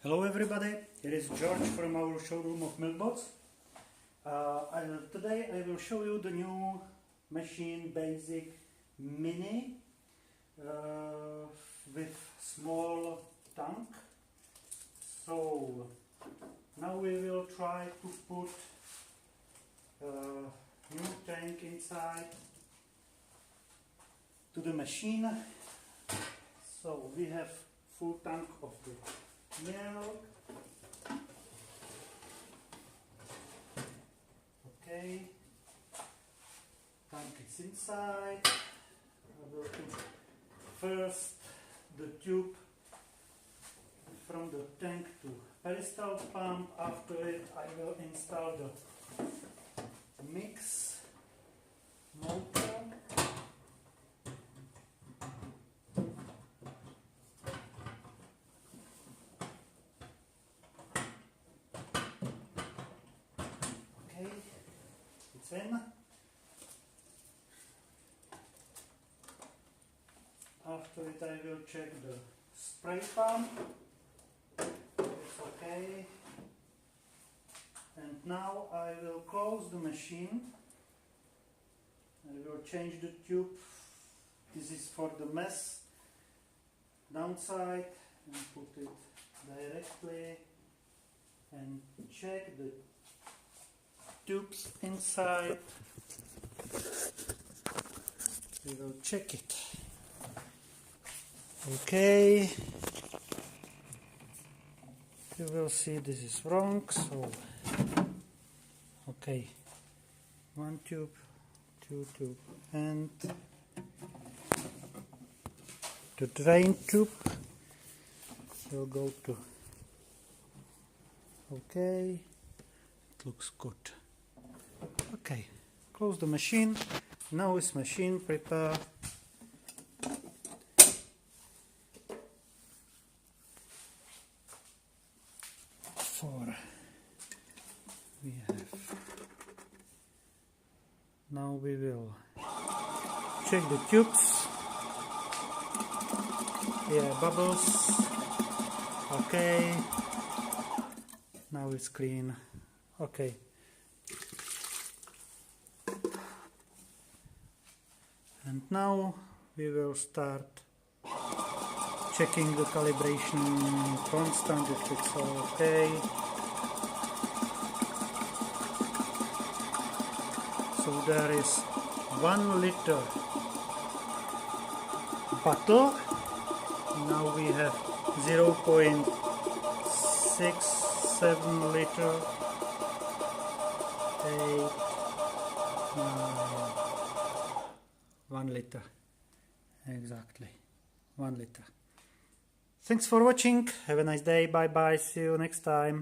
Hello everybody, here is George from our showroom of Milkbots. Today I will show you the new machine Basic Mini with small tank. So now we will try to put new tank inside to the machine. So we have full tank of the milk. Okay, tank is inside. I will put first the tube from the tank to peristaltic pump. After it I will install the mix motor. It's in. After it I will check the spray pump. It's okay. And now I will close the machine. I will change the tube. This is for the mess downside, and put it directly and check the tubes inside. We will check it. Okay, you will see this is wrong, so okay, one tube, two tube, and the drain tube will go to, okay, it looks good. Okay, close the machine. Now is machine prepared for, we have, now we will check the tubes. Yeah, bubbles. Okay, now it's clean. Okay. And now we will start checking the calibration constant, if it's all okay. So there is 1 liter bottle. Now we have 0.67 liter, 8, 9, 1 liter, exactly 1 liter. Thanks for watching, have a nice day, bye bye, see you next time.